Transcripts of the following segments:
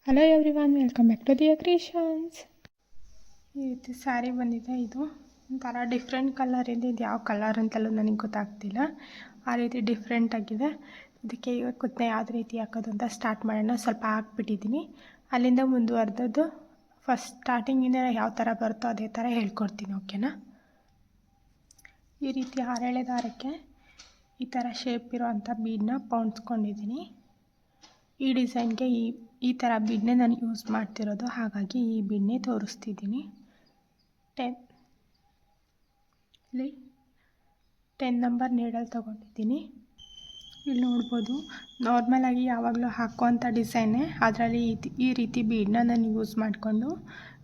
Hello everyone, welcome back to Diya creations. ಈ ರೀತಿ ಸ್ಯಾರಿ ಬಂದಿದೆ. ಇದು ಒಂಥರ ಡಿಫ್ರೆಂಟ್ ಕಲರ್ ಇದೆ. ಇದು ಯಾವ ಕಲರ್ ಅಂತಲೂ ನನಗೆ ಗೊತ್ತಾಗ್ತಿಲ್ಲ. ಆ ರೀತಿ ಡಿಫ್ರೆಂಟ್ ಆಗಿದೆ. ಇದಕ್ಕೆ ಈಗ ಕುತ್ತನೆ ಯಾವ್ದು ರೀತಿ ಹಾಕೋದು ಅಂತ ಸ್ಟಾರ್ಟ್ ಮಾಡೋಣ. ಸ್ವಲ್ಪ ಹಾಕ್ಬಿಟ್ಟಿದ್ದೀನಿ. ಅಲ್ಲಿಂದ ಮುಂದುವರೆದದ್ದು ಫಸ್ಟ್ ಸ್ಟಾರ್ಟಿಂಗಿಂದ ಯಾವ ಥರ ಬರುತ್ತೋ ಅದೇ ಥರ ಹೇಳ್ಕೊಡ್ತೀನಿ, ಓಕೆನಾ. ಈ ರೀತಿ ಹರಳೆ ದಾರಕ್ಕೆ ಈ ಥರ ಶೇಪ್ ಇರೋವಂಥ ಬೀಡನ್ನ ಪೌಂಡ್ಸ್ಕೊಂಡಿದ್ದೀನಿ. ಈ ಡಿಸೈನ್ಗೆ ಈ ಥರ ಬೀಡನ್ನೇ ನಾನು ಯೂಸ್ ಮಾಡ್ತಿರೋದು, ಹಾಗಾಗಿ ಈ ಬೀಡನ್ನೇ ತೋರಿಸ್ತಿದ್ದೀನಿ. 10 ನಂಬರ್ ನೀಡಲ್ ತೊಗೊಂಡಿದ್ದೀನಿ. ಇಲ್ಲಿ ನೋಡ್ಬೋದು, ನಾರ್ಮಲಾಗಿ ಯಾವಾಗಲೂ ಹಾಕೋವಂಥ ಡಿಸೈನೇ, ಅದರಲ್ಲಿ ಈ ರೀತಿ ಬೀಡನ್ನ ನಾನು ಯೂಸ್ ಮಾಡಿಕೊಂಡು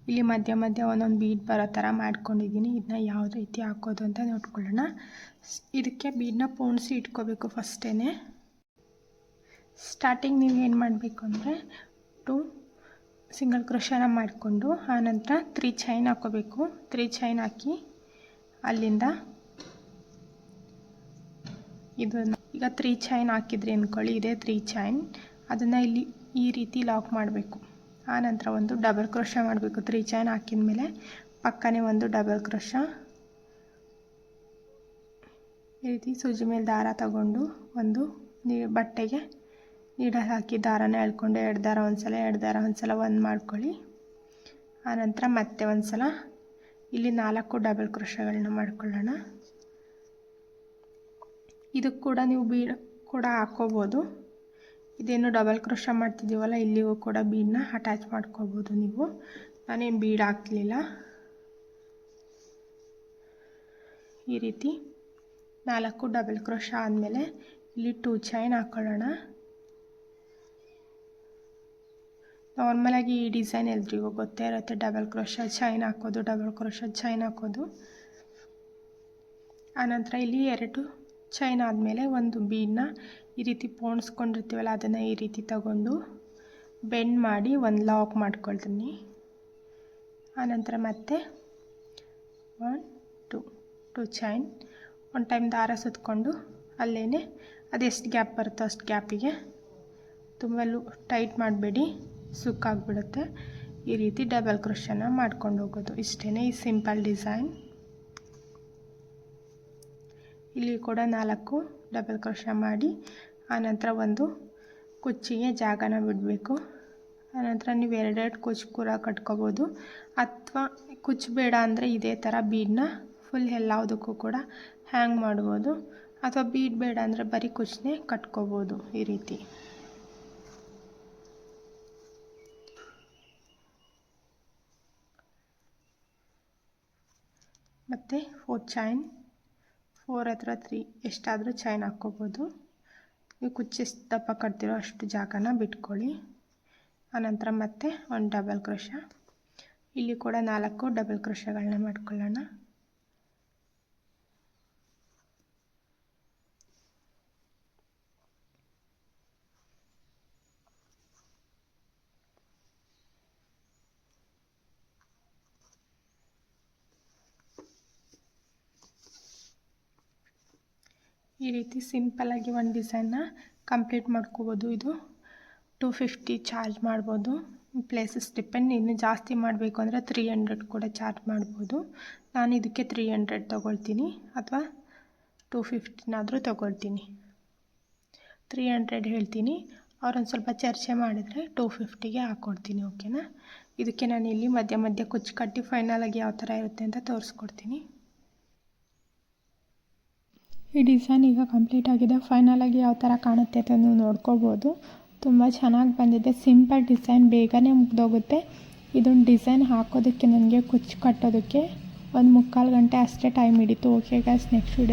ಇಲ್ಲಿ ಮಧ್ಯ ಮಧ್ಯ ಒಂದೊಂದು ಬೀಡ್ ಬರೋ ಥರ ಮಾಡ್ಕೊಂಡಿದ್ದೀನಿ. ಇದನ್ನ ಯಾವ ರೀತಿ ಹಾಕೋದು ಅಂತ ನೋಡ್ಕೊಳ್ಳೋಣ. ಇದಕ್ಕೆ ಬೀಡನ್ನ ಪೋಣಿಸಿ ಇಟ್ಕೋಬೇಕು. ಫಸ್ಟೇ ಸ್ಟಾರ್ಟಿಂಗ್ ನೀವು ಏನು ಮಾಡಬೇಕು ಅಂದರೆ 2 ಸಿಂಗಲ್ ಕ್ರೋಶನ ಮಾಡಿಕೊಂಡು ಆನಂತರ 3 ಚೈನ್ ಹಾಕೋಬೇಕು. 3 ಚೈನ್ ಹಾಕಿ ಅಲ್ಲಿಂದ ಇದನ್ನು ಈಗ 3 ಚೈನ್ ಹಾಕಿದ್ರಿ ಅಂದ್ಕೊಳ್ಳಿ. ಇದೇ 3 ಚೈನ್, ಅದನ್ನು ಇಲ್ಲಿ ಈ ರೀತಿ ಲಾಕ್ ಮಾಡಬೇಕು. ಆನಂತರ ಒಂದು ಡಬಲ್ ಕ್ರೋಶ ಮಾಡಬೇಕು. 3 ಚೈನ್ ಹಾಕಿದ ಮೇಲೆ ಪಕ್ಕನೇ ಒಂದು ಡಬಲ್ ಕ್ರೋಶ. ಈ ರೀತಿ ಸೂಜಿ ಮೇಲೆ ದಾರ ತಗೊಂಡು ಒಂದು ಬಟ್ಟೆಗೆ ನೀಡಲ್ ಹಾಕಿ ದಾರನ ಎಳ್ಕೊಂಡು 2 ದಾರ ಒಂದ್ಸಲ 2 ದಾರ ಒಂದ್ಸಲ ಒಂದು ಮಾಡ್ಕೊಳ್ಳಿ. ಆನಂತರ ಮತ್ತೆ ಒಂದ್ಸಲ ಇಲ್ಲಿ 4 ಡಬಲ್ ಕ್ರೋಶಗಳನ್ನ ಮಾಡ್ಕೊಳ್ಳೋಣ. ಇದಕ್ಕೆ ಕೂಡ ನೀವು ಬೀಡ್ ಕೂಡ ಹಾಕ್ಕೋಬೋದು. ಇದೇನು ಡಬಲ್ ಕ್ರೋಶ ಮಾಡ್ತಿದ್ದೀವಲ್ಲ, ಇಲ್ಲಿಗೂ ಕೂಡ ಬೀಡನ್ನ ಅಟ್ಯಾಚ್ ಮಾಡ್ಕೋಬೋದು ನೀವು. ನಾನೇನು ಬೀಡ್ ಹಾಕಲಿಲ್ಲ. ಈ ರೀತಿ 4 ಡಬಲ್ ಕ್ರೋಶ ಆದಮೇಲೆ ಇಲ್ಲಿ 2 ಚೈನ್ ಹಾಕ್ಕೊಳ್ಳೋಣ. ನಾರ್ಮಲಾಗಿ ಈ ಡಿಸೈನ್ ಎಲ್ರಿಗೂ ಗೊತ್ತೇ ಇರುತ್ತೆ. ಡಬಲ್ ಕ್ರೋಶ ಚೈನ್ ಹಾಕೋದು, ಡಬಲ್ ಕ್ರೋಶ ಚೈನ್ ಹಾಕೋದು. ಆನಂತರ ಇಲ್ಲಿ 2 ಚೈನ್ ಆದಮೇಲೆ ಒಂದು ಬೀಡನ್ನ ಈ ರೀತಿ ಪೋಣಿಸ್ಕೊಂಡಿರ್ತೀವಲ್ಲ, ಅದನ್ನು ಈ ರೀತಿ ತಗೊಂಡು ಬೆಂಡ್ ಮಾಡಿ ಒಂದು ಲಾಕ್ ಮಾಡ್ಕೊಳ್ತೀನಿ. ಆನಂತರ ಮತ್ತೆ 1 2 ಚೈನ್ ಒಂದು ಟೈಮ್ ದಾರ ಸುತ್ತಕೊಂಡು ಅಲ್ಲೇ ಅದೆಷ್ಟು ಗ್ಯಾಪ್ ಬರುತ್ತೋ ಅಷ್ಟು ಗ್ಯಾಪಿಗೆ, ತುಂಬ ಟೈಟ್ ಮಾಡಬೇಡಿ, ಸುಕ್ಕಾಗ್ಬಿಡುತ್ತೆ. ಈ ರೀತಿ ಡಬಲ್ ಕ್ರೋಶನ ಮಾಡ್ಕೊಂಡು ಹೋಗೋದು. ಇಷ್ಟೇ ಈ ಸಿಂಪಲ್ ಡಿಸೈನ್. ಇಲ್ಲಿ ಕೂಡ 4 ಡಬಲ್ ಕ್ರೋಶ ಮಾಡಿ ಆನಂತರ ಒಂದು ಕುಚ್ಚಿಗೆ ಜಾಗನ ಬಿಡಬೇಕು. ಆನಂತರ ನೀವು 2 ಕುಚ್ಚು ಕೂಡ ಕಟ್ಕೋಬೋದು, ಅಥವಾ ಕುಚ್ಚು ಬೇಡ ಅಂದರೆ ಇದೇ ಥರ ಬೀಡನ್ನ ಫುಲ್ ಎಲ್ಲದಕ್ಕೂ ಕೂಡ ಹ್ಯಾಂಗ್ ಮಾಡ್ಬೋದು, ಅಥವಾ ಬೀಡ್ ಬೇಡ ಅಂದರೆ ಬರೀ ಕುಚ್ಚನ್ನೇ ಕಟ್ಕೋಬೋದು. ಈ ರೀತಿ ಮತ್ತು 4 ಚೈನ್, 4 ಹತ್ರ 3 ಎಷ್ಟಾದರೂ ಚೈನ್ ಹಾಕ್ಕೋಬೋದು. ನೀವು ಕುಚ್ಚು ಎಷ್ಟು ದಪ್ಪ ಕಟ್ತಿರೋ ಅಷ್ಟು ಜಾಗನ ಬಿಟ್ಕೊಳ್ಳಿ. ಆನಂತರ ಮತ್ತೆ ಒಂದು ಡಬಲ್ ಕ್ರೋಶ. ಇಲ್ಲಿ ಕೂಡ 4 ಡಬಲ್ ಕ್ರೋಶಗಳನ್ನ ಮಾಡ್ಕೊಳ್ಳೋಣ. ಈ ರೀತಿ ಸಿಂಪಲ್ಲಾಗಿ ಒಂದು ಡಿಸೈನ್ನ ಕಂಪ್ಲೀಟ್ ಮಾಡ್ಕೋಬೋದು. ಇದು 250 ಚಾರ್ಜ್ ಮಾಡ್ಬೋದು. Places depend. ಇನ್ನು ಜಾಸ್ತಿ ಮಾಡಬೇಕು ಅಂದರೆ 300 ಕೂಡ ಚಾರ್ಜ್ ಮಾಡ್ಬೋದು. ನಾನು ಇದಕ್ಕೆ 300 ತೊಗೊಳ್ತೀನಿ, ಅಥವಾ 250ನಾದರೂ ತೊಗೊಳ್ತೀನಿ. 300 ಹೇಳ್ತೀನಿ. ಅವ್ರೊಂದು ಸ್ವಲ್ಪ ಚರ್ಚೆ ಮಾಡಿದರೆ 250ಗೆ ಹಾಕ್ಕೊಡ್ತೀನಿ, ಓಕೆನಾ. ಇದಕ್ಕೆ ನಾನು ಇಲ್ಲಿ ಮಧ್ಯ ಮಧ್ಯ ಕುಚ್ಚು ಕಟ್ಟಿ ಫೈನಲಾಗಿ ಯಾವ ಥರ ಇರುತ್ತೆ ಅಂತ ತೋರಿಸ್ಕೊಡ್ತೀನಿ. ಈ ಡಿಸೈನ್ ಈಗ ಕಂಪ್ಲೀಟ್ ಆಗಿದೆ. ಫೈನಲಾಗಿ ಯಾವ ಥರ ಕಾಣುತ್ತೆ ಅಂತ ನೀವು ನೋಡ್ಕೋಬೋದು. ತುಂಬ ಚೆನ್ನಾಗಿ ಬಂದಿದೆ. ಸಿಂಪಲ್ ಡಿಸೈನ್, ಬೇಗನೆ ಮುಗ್ದೋಗುತ್ತೆ. ಇದೊಂದು ಡಿಸೈನ್ ಹಾಕೋದಕ್ಕೆ ನನಗೆ ಕುಚ್ಚು ಕಟ್ಟೋದಕ್ಕೆ 1 ಮುಕ್ಕಾಲು ಗಂಟೆ ಅಷ್ಟೇ ಟೈಮ್ ಹಿಡಿತು. Okay guys, next video